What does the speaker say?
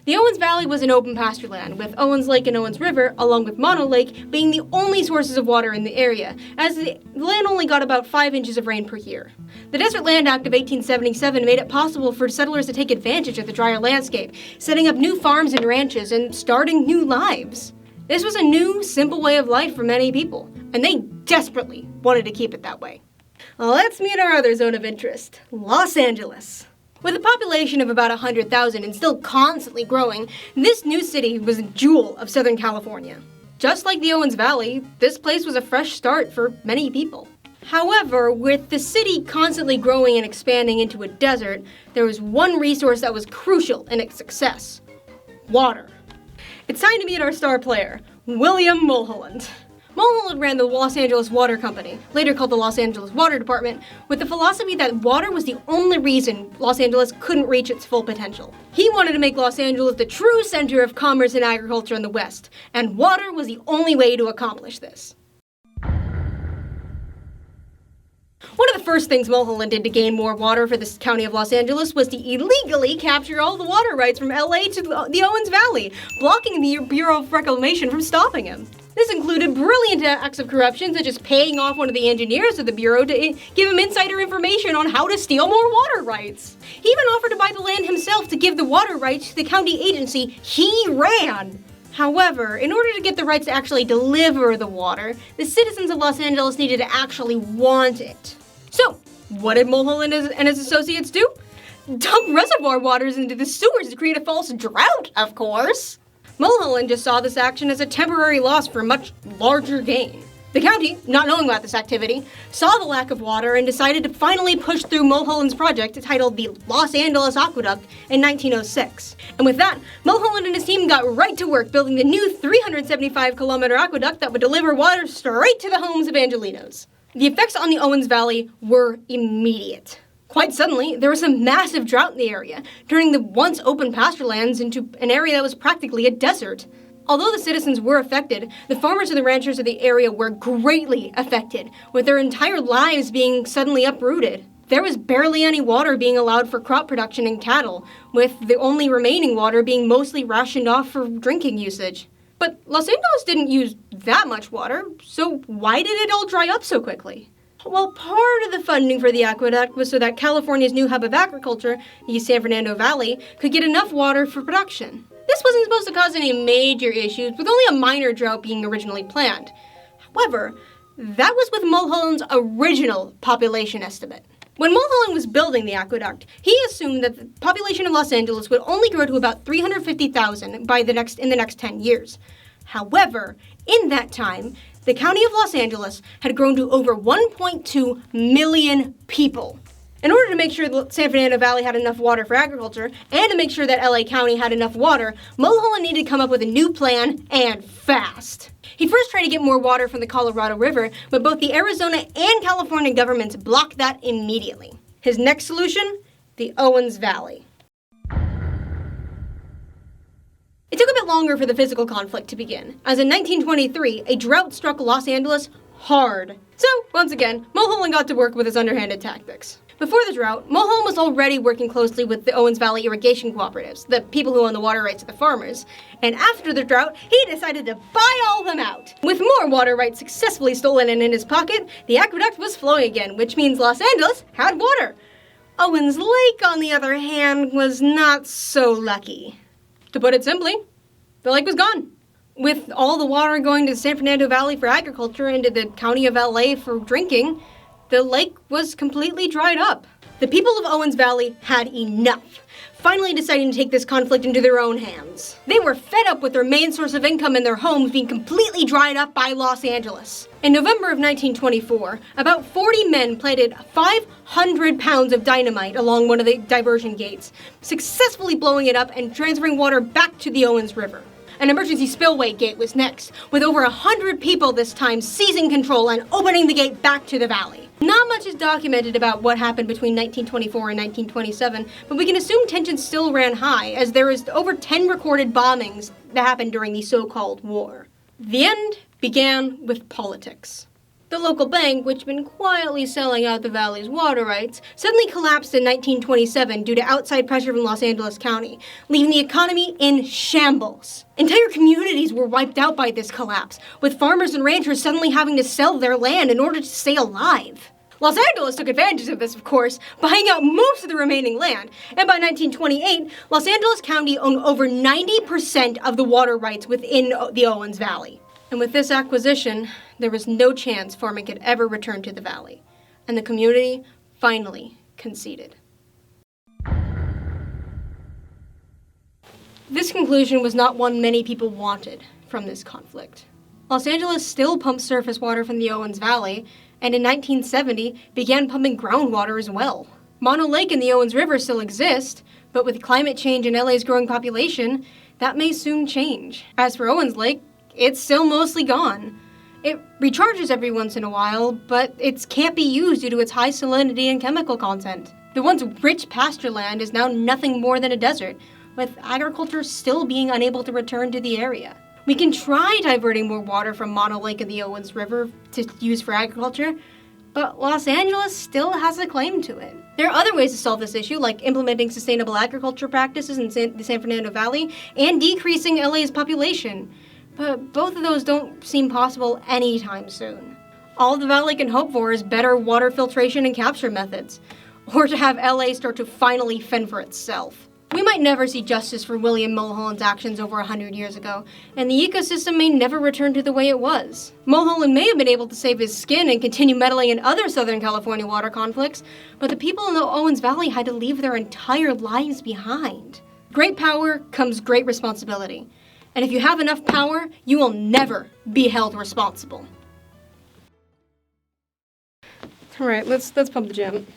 The Owens Valley was an open pasture land, with Owens Lake and Owens River, along with Mono Lake, being the only sources of water in the area, as the land only got about 5 inches of rain per year. The Desert Land Act of 1877 made it possible for settlers to take advantage of the drier landscape, setting up new farms and ranches and starting new lives. This was a new, simple way of life for many people, and they desperately wanted to keep it that way. Let's meet our other zone of interest, Los Angeles. With a population of about 100,000 and still constantly growing, this new city was a jewel of Southern California. Just like the Owens Valley, this place was a fresh start for many people. However, with the city constantly growing and expanding into a desert, there was one resource that was crucial in its success: water. It's time to meet our star player, William Mulholland. Mulholland ran the Los Angeles Water Company, later called the Los Angeles Water Department, with the philosophy that water was the only reason Los Angeles couldn't reach its full potential. He wanted to make Los Angeles the true center of commerce and agriculture in the West, and water was the only way to accomplish this. One of the first things Mulholland did to gain more water for the county of Los Angeles was to illegally capture all the water rights from LA to the Owens Valley, blocking the Bureau of Reclamation from stopping him. This included brilliant acts of corruption, such as paying off one of the engineers of the Bureau to give him insider information on how to steal more water rights. He even offered to buy the land himself to give the water rights to the county agency he ran. However, in order to get the rights to actually deliver the water, the citizens of Los Angeles needed to actually want it. So, what did Mulholland and his associates do? Dump reservoir waters into the sewers to create a false drought, of course. Mulholland just saw this action as a temporary loss for much larger gain. The county, not knowing about this activity, saw the lack of water and decided to finally push through Mulholland's project titled the Los Angeles Aqueduct in 1906. And with that, Mulholland and his team got right to work building the new 375-kilometer aqueduct that would deliver water straight to the homes of Angelinos. The effects on the Owens Valley were immediate. Quite suddenly, there was a massive drought in the area, turning the once open pasture lands into an area that was practically a desert. Although the citizens were affected, the farmers and the ranchers of the area were greatly affected, with their entire lives being suddenly uprooted. There was barely any water being allowed for crop production and cattle, with the only remaining water being mostly rationed off for drinking usage. But Los Angeles didn't use that much water, so why did it all dry up so quickly? Well, part of the funding for the aqueduct was so that California's new hub of agriculture, the San Fernando Valley, could get enough water for production. This wasn't supposed to cause any major issues, with only a minor drought being originally planned. However, that was with Mulholland's original population estimate. When Mulholland was building the aqueduct, he assumed that the population of Los Angeles would only grow to about 350,000 in the next 10 years. However, in that time, the county of Los Angeles had grown to over 1.2 million people. In order to make sure the San Fernando Valley had enough water for agriculture, and to make sure that LA County had enough water, Mulholland needed to come up with a new plan, and fast. He first tried to get more water from the Colorado River, but both the Arizona and California governments blocked that immediately. His next solution? The Owens Valley. It took a bit longer for the physical conflict to begin, as in 1923, a drought struck Los Angeles hard. So, once again, Mulholland got to work with his underhanded tactics. Before the drought, Mulholland was already working closely with the Owens Valley irrigation cooperatives, the people who own the water rights to the farmers. And after the drought, he decided to buy all of them out. With more water rights successfully stolen and in his pocket, the aqueduct was flowing again, which means Los Angeles had water. Owens Lake, on the other hand, was not so lucky. To put it simply, the lake was gone. With all the water going to the San Fernando Valley for agriculture and to the county of LA for drinking, the lake was completely dried up. The people of Owens Valley had enough, finally deciding to take this conflict into their own hands. They were fed up with their main source of income and their homes being completely dried up by Los Angeles. In November of 1924, about 40 men planted 500 pounds of dynamite along one of the diversion gates, successfully blowing it up and transferring water back to the Owens River. An emergency spillway gate was next, with over 100 people this time seizing control and opening the gate back to the valley. Not much is documented about what happened between 1924 and 1927, but we can assume tensions still ran high, as there is over 10 recorded bombings that happened during the so-called war. The end began with politics. The local bank, which had been quietly selling out the valley's water rights, suddenly collapsed in 1927 due to outside pressure from Los Angeles County, leaving the economy in shambles. Entire communities were wiped out by this collapse, with farmers and ranchers suddenly having to sell their land in order to stay alive. Los Angeles took advantage of this, of course, buying out most of the remaining land, and by 1928, Los Angeles County owned over 90% of the water rights within the Owens Valley. And with this acquisition, there was no chance farming could ever return to the valley, and the community finally conceded. This conclusion was not one many people wanted from this conflict. Los Angeles still pumps surface water from the Owens Valley, and in 1970 began pumping groundwater as well. Mono Lake and the Owens River still exist, but with climate change and LA's growing population, that may soon change. As for Owens Lake, it's still mostly gone. It recharges every once in a while, but it can't be used due to its high salinity and chemical content. The once rich pasture land is now nothing more than a desert, with agriculture still being unable to return to the area. We can try diverting more water from Mono Lake and the Owens River to use for agriculture, but Los Angeles still has a claim to it. There are other ways to solve this issue, like implementing sustainable agriculture practices in the San Fernando Valley and decreasing LA's population. But both of those don't seem possible anytime soon. All the valley can hope for is better water filtration and capture methods, or to have LA start to finally fend for itself. We might never see justice for William Mulholland's actions over 100 years ago, and the ecosystem may never return to the way it was. Mulholland may have been able to save his skin and continue meddling in other Southern California water conflicts, but the people in the Owens Valley had to leave their entire lives behind. Great power comes great responsibility. And if you have enough power, you will never be held responsible. All right, let's pump the gym.